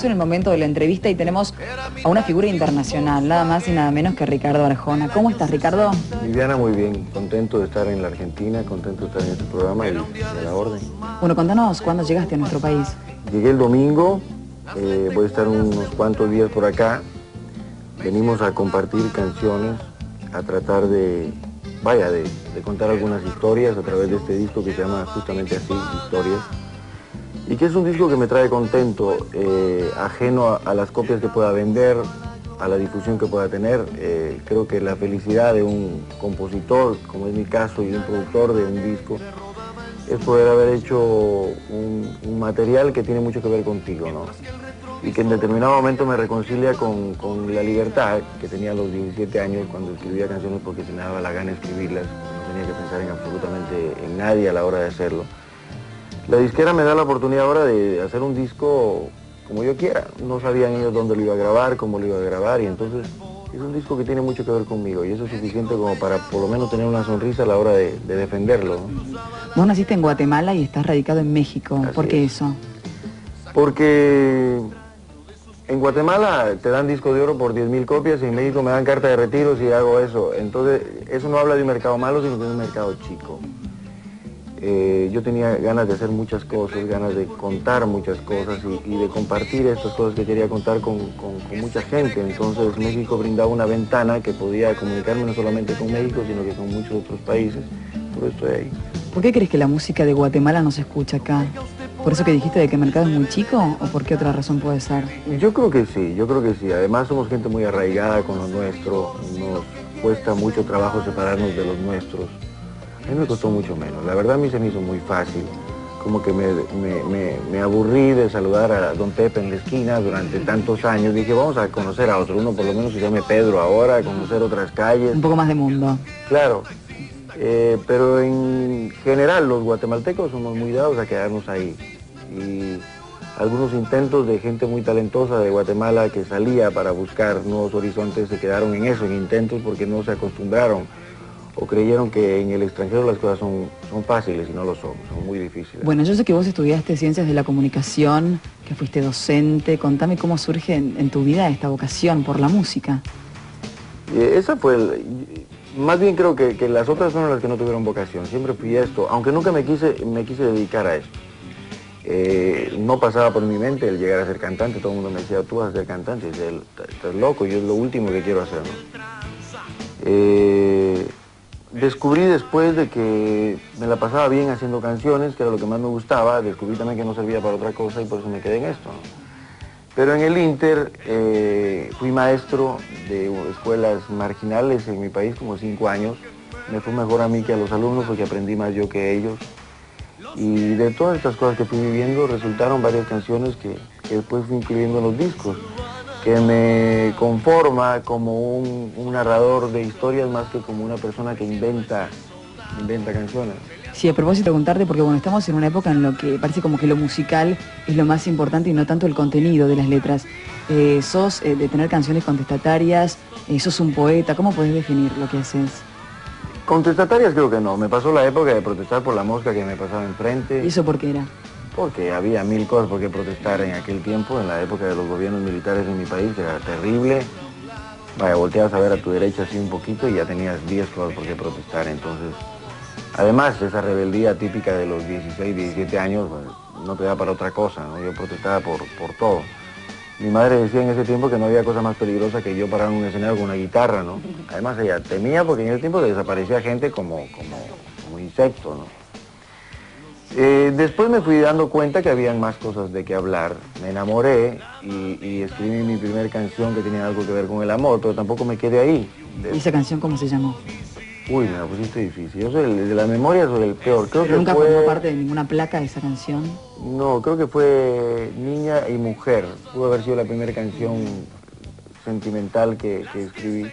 En el momento de la entrevista y tenemos a una figura internacional, nada más y nada menos que Ricardo Arjona. ¿Cómo estás, Ricardo? Viviana, muy bien, contento de estar en la Argentina, contento de estar en este programa y a la orden. Bueno, contanos cuándo llegaste a nuestro país. Llegué el domingo, voy a estar unos cuantos días por acá. Venimos a compartir canciones, a tratar de contar algunas historias a través de este disco que se llama justamente así, Historias. Y que es un disco que me trae contento, ajeno a las copias que pueda vender, a la difusión que pueda tener. Creo que la felicidad de un compositor, como es mi caso, y de un productor de un disco, es poder haber hecho un material que tiene mucho que ver contigo, ¿no? Y que en determinado momento me reconcilia con la libertad que tenía a los 17 años cuando escribía canciones porque se me daba la gana de escribirlas, no tenía que pensar en absolutamente en nadie a la hora de hacerlo. La disquera me da la oportunidad ahora de hacer un disco como yo quiera. No sabían ellos dónde lo iba a grabar, cómo lo iba a grabar, y entonces es un disco que tiene mucho que ver conmigo y eso es suficiente como para por lo menos tener una sonrisa a la hora de defenderlo, ¿no? Vos naciste en Guatemala y estás radicado en México. ¿Por qué eso? Porque en Guatemala te dan disco de oro por 10.000 copias y en México me dan carta de retiro si hago eso. Entonces eso no habla de un mercado malo, sino de un mercado chico. Yo tenía ganas de hacer muchas cosas, ganas de contar muchas cosas y de compartir estas cosas que quería contar con mucha gente. Entonces México brindaba una ventana que podía comunicarme no solamente con México, sino que con muchos otros países. Por eso estoy ahí. ¿Por qué crees que la música de Guatemala no se escucha acá? ¿Por eso que dijiste de que el mercado es muy chico o por qué otra razón puede ser? Yo creo que sí, yo creo que sí. Además somos gente muy arraigada con lo nuestro, nos cuesta mucho trabajo separarnos de los nuestros. A mí me costó mucho menos, la verdad a mí se me hizo muy fácil, como que me aburrí de saludar a don Pepe en la esquina durante tantos años, dije vamos a conocer a otro, uno por lo menos se llame Pedro ahora, a conocer otras calles. Un poco más de mundo. Claro, pero en general los guatemaltecos somos muy dados a quedarnos ahí y algunos intentos de gente muy talentosa de Guatemala que salía para buscar nuevos horizontes se quedaron en eso, en intentos porque no se acostumbraron o creyeron que en el extranjero las cosas son fáciles y no lo son muy difíciles. Bueno, yo sé que vos estudiaste Ciencias de la Comunicación, que fuiste docente. Contame cómo surge en tu vida esta vocación por la música. Esa fue, más bien creo que las otras fueron las que no tuvieron vocación. Siempre fui esto, aunque nunca me quise dedicar a esto. No pasaba por mi mente el llegar a ser cantante. Todo el mundo me decía, tú vas a ser cantante, estás loco, yo es lo último que quiero hacer, ¿no? Descubrí después de que me la pasaba bien haciendo canciones, que era lo que más me gustaba, descubrí también que no servía para otra cosa y por eso me quedé en esto, ¿no? Pero en el Inter fui maestro de escuelas marginales en mi país como 5 años. Me fue mejor a mí que a los alumnos porque aprendí más yo que ellos. Y de todas estas cosas que fui viviendo resultaron varias canciones que después fui incluyendo en los discos, que me conforma como un narrador de historias más que como una persona que inventa canciones. Sí, a propósito de preguntarte, porque bueno, estamos en una época en la que parece como que lo musical es lo más importante y no tanto el contenido de las letras. Sos de tener canciones contestatarias, sos un poeta, ¿cómo podés definir lo que haces? Contestatarias creo que no, me pasó la época de protestar por la mosca que me pasaba enfrente. ¿Y eso por qué era? Porque había 1000 cosas por qué protestar en aquel tiempo, en la época de los gobiernos militares en mi país, que era terrible. Vaya, volteabas a ver a tu derecha así un poquito y ya tenías 10 cosas por qué protestar. Entonces, además, esa rebeldía típica de los 16, 17 años, pues, no te da para otra cosa, ¿no? Yo protestaba por todo. Mi madre decía en ese tiempo que no había cosa más peligrosa que yo parar en un escenario con una guitarra, ¿no? Además, ella temía porque en ese tiempo desaparecía gente como insecto, ¿no? Después me fui dando cuenta que habían más cosas de qué hablar. Me enamoré y escribí mi primera canción que tenía algo que ver con el amor, pero tampoco me quedé ahí. ¿Y esa canción cómo se llamó? Uy, me la pusiste difícil. Yo soy el de la memoria, soy el peor. Creo que ¿Nunca formó parte de ninguna placa de esa canción? No, creo que fue Niña y Mujer. Pudo haber sido la primera canción sentimental que escribí.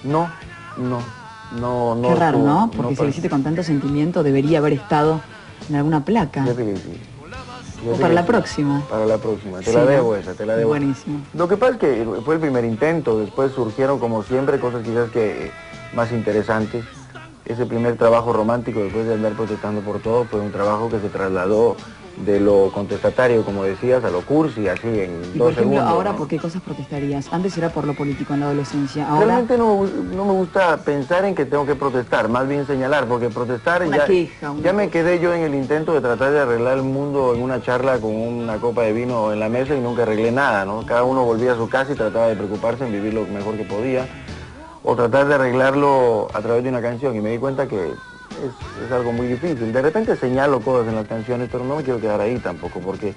No. Qué raro, ¿no? Porque si lo hiciste con tanto sentimiento debería haber estado en alguna placa. Yo creo que sí. O para la próxima. Para la próxima, te la debo esa, te la debo. Buenísimo. Lo que pasa es que fue el primer intento, después surgieron como siempre cosas quizás que más interesantes. Ese primer trabajo romántico después de andar protestando por todo fue un trabajo que se trasladó de lo contestatario, como decías, a lo cursi, así en Y 2 por ejemplo, segundos. ahora, ¿no? ¿por qué cosas protestarías? Antes era por lo político en la adolescencia, ahora Realmente no me gusta pensar en que tengo que protestar, más bien señalar, porque protestar una queja, una ya me cosa. quedé yo en el intento de tratar de arreglar el mundo en una charla con una copa de vino en la mesa y nunca arreglé nada, ¿no? Cada uno volvía a su casa y trataba de preocuparse en vivir lo mejor que podía, o tratar de arreglarlo a través de una canción, y me di cuenta que es algo muy difícil. De repente señalo cosas en las canciones, pero no me quiero quedar ahí tampoco, porque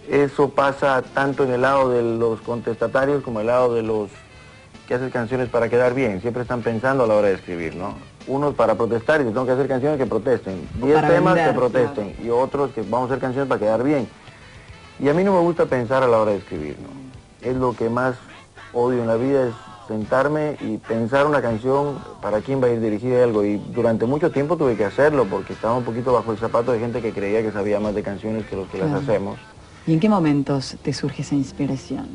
eso pasa tanto en el lado de los contestatarios como en el lado de los que hacen canciones para quedar bien. Siempre están pensando a la hora de escribir, ¿no? Unos para protestar y tengo que hacer canciones que protesten. O 10 para temas vender, que protesten, claro. y otros que vamos a hacer canciones para quedar bien. Y a mí no me gusta pensar a la hora de escribir, ¿no? Es lo que más odio en la vida, es sentarme y pensar una canción para quién va a ir dirigida algo. Y durante mucho tiempo tuve que hacerlo porque estaba un poquito bajo el zapato de gente que creía que sabía más de canciones que los que las Claro. hacemos. ¿Y en qué momentos te surge esa inspiración?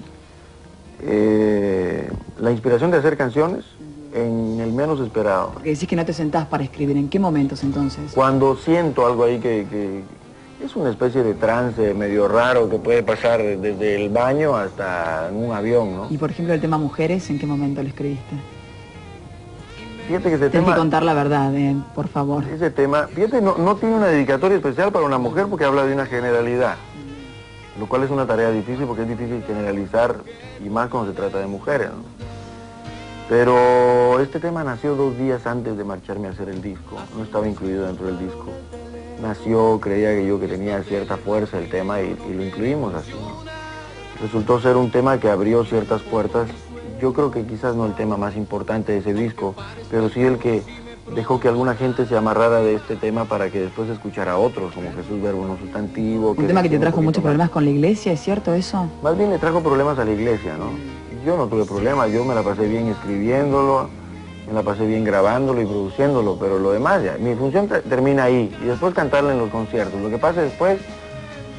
La inspiración de hacer canciones en el menos esperado. Porque decís que no te sentás para escribir, ¿en qué momentos entonces? Cuando siento algo ahí que es una especie de trance medio raro que puede pasar desde el baño hasta en un avión, ¿no? Y por ejemplo el tema mujeres, ¿en qué momento lo escribiste? Fíjate que ese Tienes que tema, contar la verdad, por favor. fíjate, no tiene una dedicatoria especial para una mujer porque habla de una generalidad, lo cual es una tarea difícil porque es difícil generalizar, y más cuando se trata de mujeres, ¿no? Pero este tema nació 2 días antes de marcharme a hacer el disco, no estaba incluido dentro del disco. Nació, creía que tenía cierta fuerza el tema y lo incluimos así, ¿no? Resultó ser un tema que abrió ciertas puertas. Yo creo que quizás no el tema más importante de ese disco, pero sí el que dejó que alguna gente se amarrara de este tema para que después escuchara a otros, como Jesús Verbo no sustantivo. Un tema que te decía un trajo poquito muchos más. problemas con la iglesia, ¿es cierto eso? Más bien le trajo problemas a la iglesia, ¿no? Yo no tuve problemas, yo me la pasé bien escribiéndolo, me la pasé bien grabándolo y produciéndolo, pero lo demás ya, mi función termina ahí, y después cantarla en los conciertos. Lo que pasa después,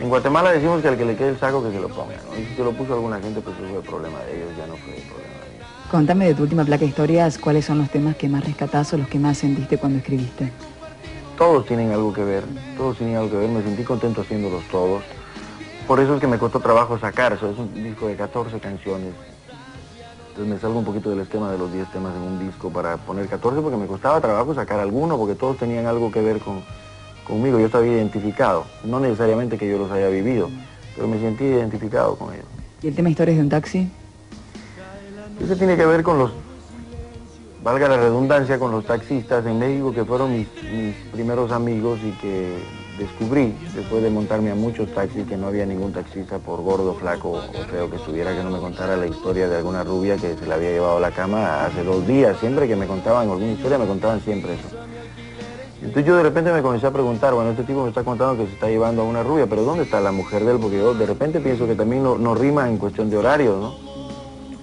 en Guatemala decimos que al que le quede el saco que se lo ponga, ¿no? Y si se lo puso alguna gente, pues eso fue el problema de ellos, ya no fue el problema de ellos. Contame de tu última placa de historias, ¿cuáles son los temas que más rescatás o los que más sentiste cuando escribiste? Todos tienen algo que ver, me sentí contento haciéndolos todos. Por eso es que me costó trabajo sacar, eso es un disco de 14 canciones. Entonces me salgo un poquito del esquema de los 10 temas en un disco para poner 14 porque me costaba trabajo sacar alguno, porque todos tenían algo que ver conmigo, yo estaba identificado, no necesariamente que yo los haya vivido, pero me sentí identificado con ellos. ¿Y el tema Historias de un taxi? Ese tiene que ver con los, valga la redundancia, con los taxistas en México que fueron mis primeros amigos y que descubrí después de montarme a muchos taxis que no había ningún taxista, por gordo, flaco o feo que estuviera, que no me contara la historia de alguna rubia que se la había llevado a la cama hace 2 días. Siempre que me contaban alguna historia me contaban siempre eso. Entonces yo de repente me comencé a preguntar, bueno, este tipo me está contando que se está llevando a una rubia, pero ¿dónde está la mujer de él? Porque yo de repente pienso que también no rima en cuestión de horarios, ¿no?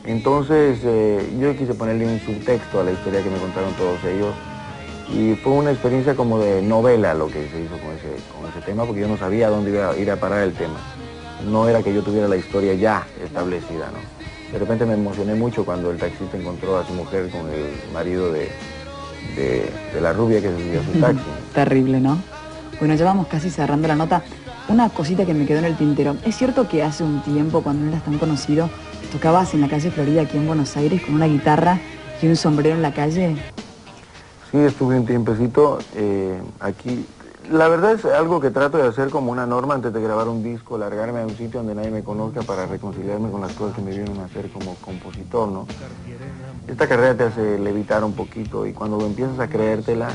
Entonces yo quise ponerle un subtexto a la historia que me contaron todos ellos, y fue una experiencia como de novela lo que se hizo con ese tema, porque yo no sabía a dónde iba a ir a parar el tema. No era que yo tuviera la historia ya establecida, ¿no? De repente me emocioné mucho cuando el taxista encontró a su mujer con el marido de la rubia que se subió a su taxi. Terrible, ¿no? Bueno, ya vamos casi cerrando la nota. Una cosita que me quedó en el tintero. ¿Es cierto que hace un tiempo, cuando no eras tan conocido, tocabas en la calle Florida, aquí en Buenos Aires, con una guitarra y un sombrero en la calle? Sí, estuve un tiempecito aquí. La verdad es algo que trato de hacer como una norma antes de grabar un disco, largarme a un sitio donde nadie me conozca para reconciliarme con las cosas que me vienen a hacer como compositor, ¿no? Esta carrera te hace levitar un poquito y cuando empiezas a creértela,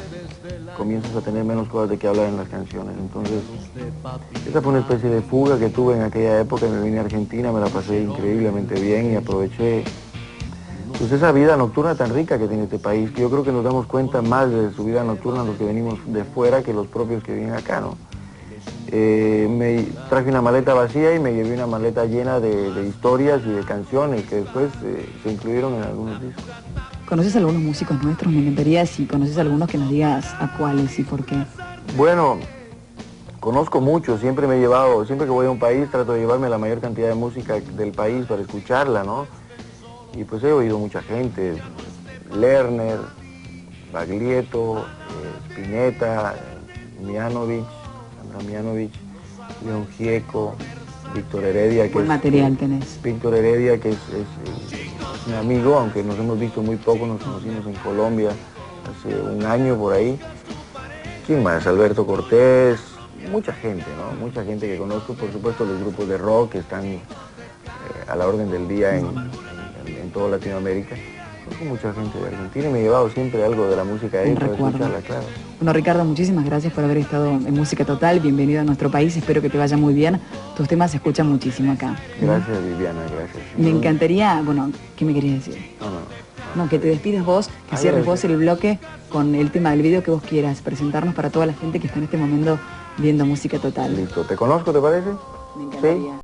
comienzas a tener menos cosas de qué hablar en las canciones. Entonces, esa fue una especie de fuga que tuve en aquella época. Me vine a Argentina, me la pasé increíblemente bien y aproveché pues esa vida nocturna tan rica que tiene este país, que yo creo que nos damos cuenta más de su vida nocturna los que venimos de fuera que los propios que viven acá, ¿no? Me traje una maleta vacía y me llevé una maleta llena de historias y de canciones que después se incluyeron en algunos discos. ¿Conoces a algunos músicos nuestros? Me encantaría si conoces a algunos que nos digas a cuáles y por qué. Bueno, conozco mucho, siempre que voy a un país trato de llevarme la mayor cantidad de música del país para escucharla, ¿no? Y pues he oído mucha gente, Lerner, Baglietto, Spinetta, Mianovich, Sandra Mianovich, León Gieco, Víctor Heredia, que Buen material tenés. Víctor Heredia, que es mi amigo, aunque nos hemos visto muy poco, nos conocimos en Colombia hace un año por ahí. ¿Quién más? Alberto Cortés, mucha gente, ¿no? Mucha gente que conozco, por supuesto los grupos de rock que están a la orden del día en toda Latinoamérica. Conozco mucha gente de Argentina y me he llevado siempre algo de la música de ellos para escucharla, claro. Bueno, Ricardo, muchísimas gracias por haber estado en Música Total. Bienvenido a nuestro país, espero que te vaya muy bien. Tus temas se escuchan muchísimo acá. Gracias, Viviana, gracias. Me encantaría, bueno, ¿qué me querías decir? No, que te despides vos, que cierres vos el bloque con el tema del video que vos quieras presentarnos para toda la gente que está en este momento viendo Música Total. Listo, ¿te conozco, te parece? Me encantaría. ¿Sí?